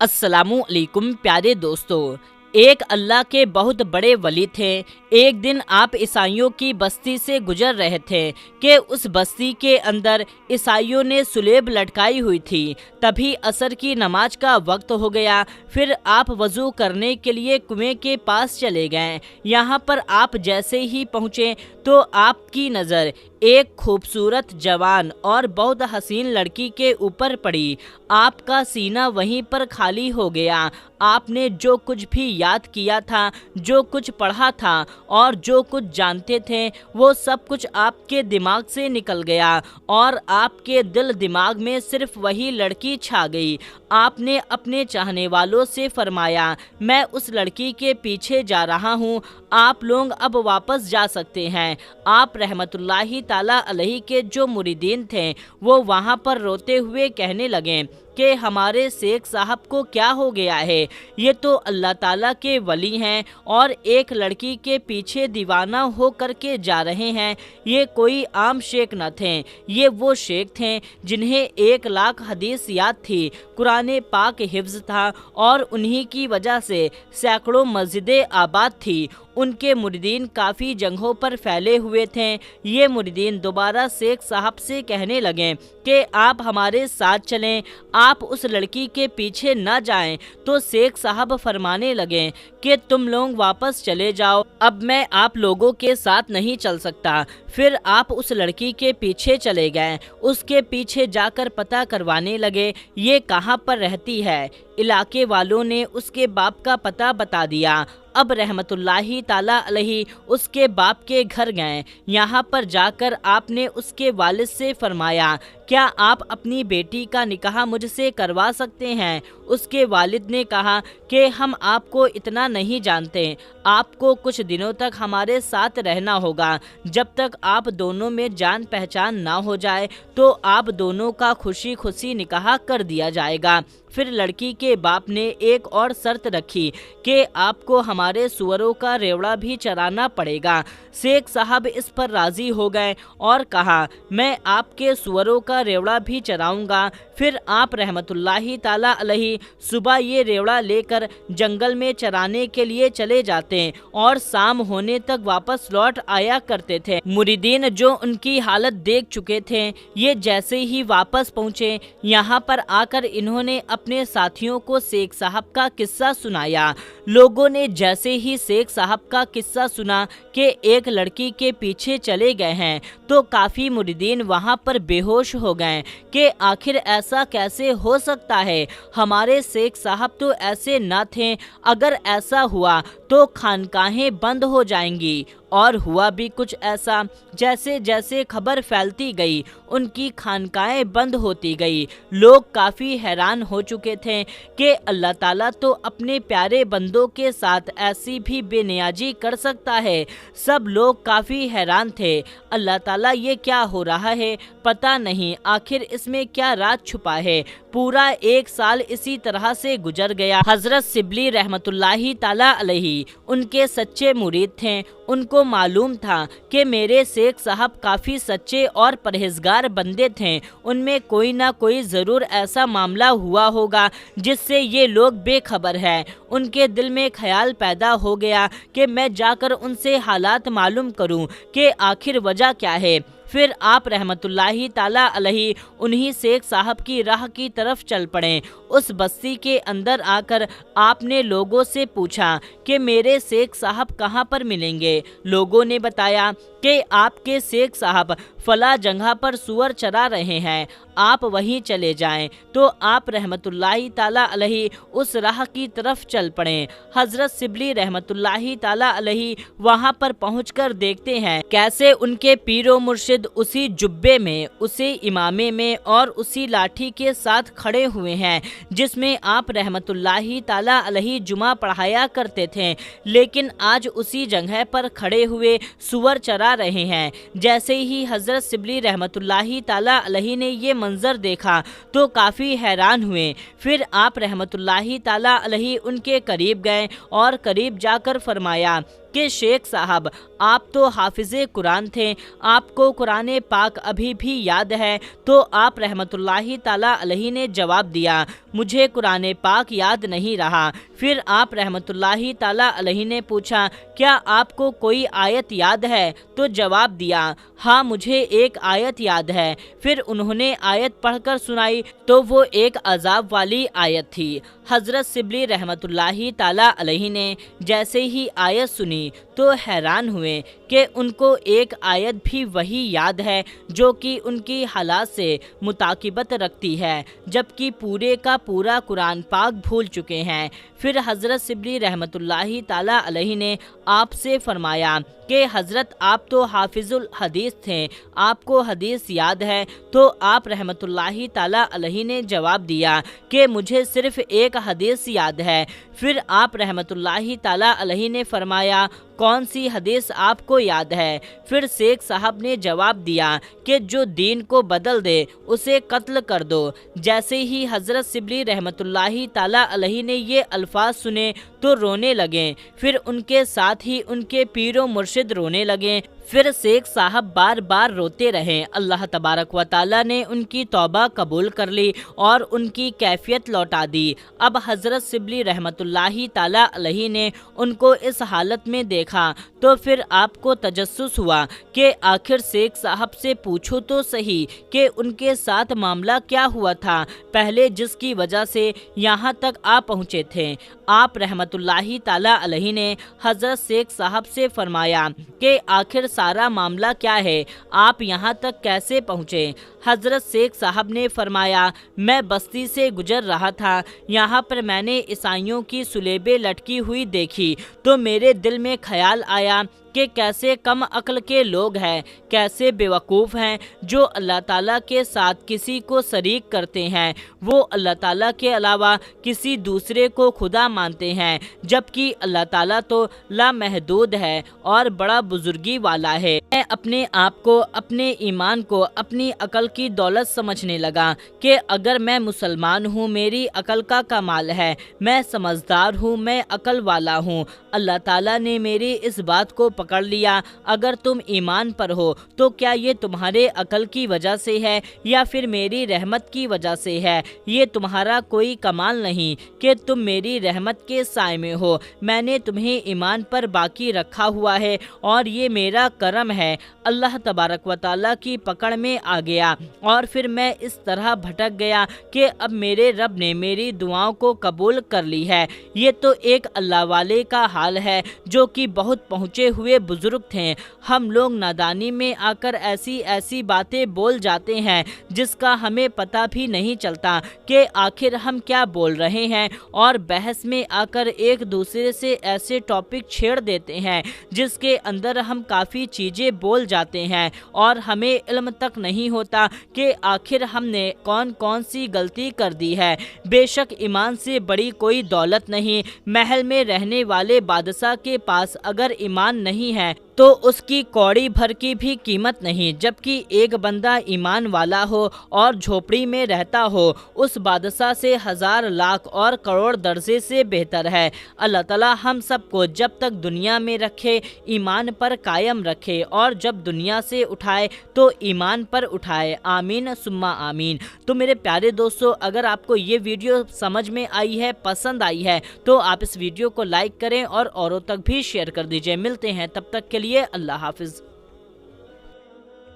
अस्सलामु अलैकुम प्यारे दोस्तों। एक अल्लाह के बहुत बड़े वली थे। एक दिन आप ईसाइयों की बस्ती से गुजर रहे थे कि उस बस्ती के अंदर ईसाइयों ने सुलेब लटकाई हुई थी। तभी असर की नमाज का वक्त हो गया। फिर आप वज़ू करने के लिए कुएं के पास चले गए। यहाँ पर आप जैसे ही पहुँचे तो आपकी नज़र एक खूबसूरत जवान और बहुत हसीन लड़की के ऊपर पड़ी। आपका सीना वहीं पर खाली हो गया। आपने जो कुछ भी याद किया था, जो कुछ पढ़ा था और जो कुछ जानते थे, वो सब कुछ आपके दिमाग से निकल गया और आपके दिल दिमाग में सिर्फ वही लड़की छा गई। आपने अपने चाहने वालों से फरमाया, मैं उस लड़की के पीछे जा रहा हूँ, आप लोग अब वापस जा सकते हैं। आप रहमतुल्लाहि ताला अलैहि के जो मुरीदीन थे वो वहाँ पर रोते हुए कहने लगे कि हमारे शेख साहब को क्या हो गया है, ये तो अल्लाह ताला के वली हैं और एक लड़की के पीछे दीवाना हो कर के जा रहे हैं। ये कोई आम शेख न थे, ये वो शेख थे जिन्हें 1 लाख हदीस याद थी, कुरान पाक हिफ्ज़ था और उन्हीं की वजह से सैकड़ों मस्जिदें आबाद थी। उनके मुरीदीन काफ़ी जगहों पर फैले हुए थे। ये मुरीदीन दोबारा शेख साहब से कहने लगे कि आप हमारे साथ चलें, आप उस लड़की के पीछे न जाएं। तो शेख साहब फरमाने लगे कि तुम लोग वापस चले जाओ, अब मैं आप लोगों के साथ नहीं चल सकता। फिर आप उस लड़की के पीछे चले गए। उसके पीछे जाकर पता करवाने लगे ये कहाँ पर रहती है। इलाके वालों ने उसके बाप का पता बता दिया। अब रहमतुल्लाहि ताला अलैहि उसके बाप के घर गए। यहाँ पर जाकर आपने उसके वालिद से फरमाया, क्या आप अपनी बेटी का निकाह मुझसे करवा सकते हैं? उसके वालिद ने कहा कि हम आपको इतना नहीं जानते, आपको कुछ दिनों तक हमारे साथ रहना होगा। जब तक आप दोनों में जान पहचान ना हो जाए तो आप दोनों का खुशी खुशी निकाह कर दिया जाएगा। फिर लड़की के बाप ने एक और शर्त रखी कि आपको हमारे सुअरों का रेवड़ा भी चराना पड़ेगा। शेख साहब इस पर राज़ी हो गए और कहा, मैं आपके सुअरों का रेवड़ा भी चराऊंगा। फिर आप रहमतुल्लाहि ताला अलैहि सुबह ये रेवड़ा लेकर जंगल में चराने के लिए चले जाते और शाम होने तक वापस लौट आया करते थे। मुरीदीन जो उनकी हालत देख चुके थे, ये जैसे ही वापस पहुँचे, यहाँ पर आकर इन्होंने अपने साथियों को शेख साहब का किस्सा सुनाया। लोगों ने जैसे ही शेख साहब का किस्सा सुना कि एक लड़की के पीछे चले गए हैं तो काफ़ी मुरीदीन वहाँ पर बेहोश हो गए कि आखिर ऐसा कैसे हो सकता है, हमारे शेख साहब तो ऐसे न थे, अगर ऐसा हुआ तो खानकाहें बंद हो जाएंगी। और हुआ भी कुछ ऐसा। जैसे जैसे खबर फैलती गई उनकी खानकाहें बंद होती गई। लोग काफ़ी हैरान हो चुके थे कि अल्लाह ताला तो अपने प्यारे बंदों के साथ ऐसी भी बेनियाजी कर सकता है। सब लोग काफ़ी हैरान थे, अल्लाह ताला ये क्या हो रहा है, पता नहीं आखिर इसमें क्या राज छुपा है। पूरा 1 साल इसी तरह से गुजर गया। हज़रत शिबली रहमतुल्लाहि ताला अलैहि उनके सच्चे मुरीद थे। उनको मालूम था कि मेरे शेख साहब काफ़ी सच्चे और परहेजगार बंदे थे, उनमें कोई ना कोई ज़रूर ऐसा मामला हुआ होगा जिससे ये लोग बेखबर हैं। उनके दिल में ख्याल पैदा हो गया कि मैं जाकर उनसे हालात मालूम करूं कि आखिर वजह क्या है। फिर आप रहमतुल्लाहि ताला अलैहि उन्हीं शेख साहब की राह की तरफ चल पड़े। उस बस्ती के अंदर आकर आपने लोगों से पूछा कि मेरे शेख साहब कहाँ पर मिलेंगे। लोगों ने बताया कि आपके शेख साहब फला जगह पर सुअर चरा रहे हैं, आप वहीं चले जाएं। तो आप रहमतुल्लाहि ताला अलैहि उस राह की तरफ चल पड़े। हज़रत शिबली रहमतुल्लाहि ताला अलैहि वहाँ पर पहुँचकर देखते हैं कैसे उनके पीरो मुर्शिद उसी जुब्बे में, उसी इमामे में और उसी लाठी के साथ खड़े हुए हैं जिसमें आप रहमतुल्लाहि ताला अलैहि जुमा पढ़ाया करते थे, लेकिन आज उसी जगह पर खड़े हुए सुअर चरा रहे हैं। जैसे ही हज़रत शिबली रहमतुल्लाहि ताला अलैहि ने ये मंजर देखा तो काफ़ी हैरान हुए। फिर आप रहमतुल्लाहि ताला अलैहि उनके करीब गए और करीब जाकर फरमाया کہ شیخ صاحب آپ تو حافظ قرآن تھے، آپ کو قرآن پاک ابھی بھی یاد ہے؟ تو آپ رحمۃ اللہ تعالیٰ علیہ نے جواب دیا مجھے قرآن پاک یاد نہیں رہا۔ پھر آپ رحمۃ اللہ تعالیٰ علیہ نے پوچھا کیا آپ کو کوئی آیت یاد ہے؟ تو جواب دیا ہاں مجھے ایک آیت یاد ہے۔ پھر انہوں نے آیت پڑھ کر سنائی تو وہ ایک عذاب والی آیت تھی۔ حضرت شبلی رحمۃ اللہ تعالیٰ علیہ نے جیسے ہی آیت سنی تو حیران ہوئے کہ ان کو ایک آیت بھی وہی یاد ہے جو کہ ان کی حالات سے مطابقت رکھتی ہے، جبکہ پورے کا پورا قرآن پاک بھول چکے ہیں۔ پھر حضرت شبلی رحمۃ اللہ تعالیٰ علیہ نے آپ سے فرمایا کہ حضرت آپ تو حافظ الحدیث تھے، آپ کو حدیث یاد ہے؟ تو آپ رحمۃ اللہ تعالیٰ علیہ نے جواب دیا کہ مجھے صرف ایک حدیث یاد ہے۔ پھر آپ رحمۃ اللہ تعالیٰ علیہ نے فرمایا کون سی حدیث آپ کو یاد ہے؟ پھر شیخ صاحب نے جواب دیا کہ جو دین کو بدل دے اسے قتل کر دو۔ جیسے ہی حضرت شبلی رحمۃ اللہ تعالیٰ علیہ نے یہ الفاظ سنے تو رونے لگے، پھر ان کے ساتھ ہی ان کے پیر و مرشد رونے لگے۔ پھر شیخ صاحب بار بار روتے رہے۔ اللہ تبارک و تعالیٰ نے ان کی توبہ قبول کر لی اور ان کی کیفیت لوٹا دی۔ اب حضرت شبلی رحمۃ اللہ تعالیٰ علیہ نے ان کو اس حالت میں دیکھا تو پھر آپ کو تجسس ہوا کہ آخر شیخ صاحب سے پوچھو تو صحیح کہ ان کے ساتھ معاملہ کیا ہوا تھا پہلے جس کی وجہ سے یہاں تک آ پہنچے تھے۔ آپ رحمۃ اللہ تعالیٰ علیہ نے حضرت شیخ صاحب سے فرمایا کہ آخر سارا معاملہ کیا ہے، آپ یہاں تک کیسے پہنچے؟ حضرت شیخ صاحب نے فرمایا میں بستی سے گزر رہا تھا، یہاں پر میں نے عیسائیوں کی صلیبیں لٹکی ہوئی دیکھی تو میرے دل میں خیال آیا کہ کیسے کم عقل کے لوگ ہیں، کیسے بیوقوف ہیں جو اللہ تعالیٰ کے ساتھ کسی کو شریک کرتے ہیں، وہ اللہ تعالیٰ کے علاوہ کسی دوسرے کو خدا مانتے ہیں، جبکہ اللہ تعالیٰ تو لامحدود ہے اور بڑا بزرگی والا ہے۔ میں اپنے آپ کو، اپنے ایمان کو اپنی عقل کی دولت سمجھنے لگا کہ اگر میں مسلمان ہوں میری عقل کا کمال ہے، میں سمجھدار ہوں، میں عقل والا ہوں۔ اللہ تعالیٰ نے میری اس بات کو پکڑ لیا، اگر تم ایمان پر ہو تو کیا یہ تمہارے عقل کی وجہ سے ہے یا پھر میری رحمت کی وجہ سے ہے؟ یہ تمہارا کوئی کمال نہیں کہ تم میری رحمت کے سائے میں ہو، میں نے تمہیں ایمان پر باقی رکھا ہوا ہے اور یہ میرا کرم ہے۔ اللہ تبارک و تعالیٰ کی پکڑ میں آ گیا اور پھر میں اس طرح بھٹک گیا کہ اب میرے رب نے میری دعاؤں کو قبول کر لی ہے۔ یہ تو ایک اللہ والے کا حال ہے جو کہ بہت پہنچے ہوئے بزرگ تھے۔ ہم لوگ نادانی میں آ کر ایسی باتیں بول جاتے ہیں جس کا ہمیں پتہ بھی نہیں چلتا کہ آخر ہم کیا بول رہے ہیں، اور بحث میں آ کر ایک دوسرے سے ایسے ٹاپک چھیڑ دیتے ہیں جس کے اندر ہم کافی چیزیں بول جاتے ہیں اور ہمیں علم تک نہیں ہوتا کہ آخر ہم نے کون سی غلطی کر دی ہے۔ بے شک ایمان سے بڑی کوئی دولت نہیں، محل میں رہنے والے بادشاہ کے پاس اگر ایمان نہیں ہے تو اس کی کوڑی بھر کی بھی قیمت نہیں، جبکہ ایک بندہ ایمان والا ہو اور جھوپڑی میں رہتا ہو اس بادشاہ سے ہزار لاکھ اور کروڑ درجے سے بہتر ہے۔ اللہ تعالیٰ ہم سب کو جب تک دنیا میں رکھے ایمان پر قائم رکھے اور جب دنیا سے اٹھائے تو ایمان پر اٹھائے، آمین ثم آمین۔ تو میرے پیارے دوستو، اگر آپ کو یہ ویڈیو سمجھ میں آئی ہے، پسند آئی ہے تو آپ اس ویڈیو کو لائک کریں اور اوروں تک بھی شیئر کر دیجئے۔ ملتے ہیں تب تک کے لیے اللہ حافظ۔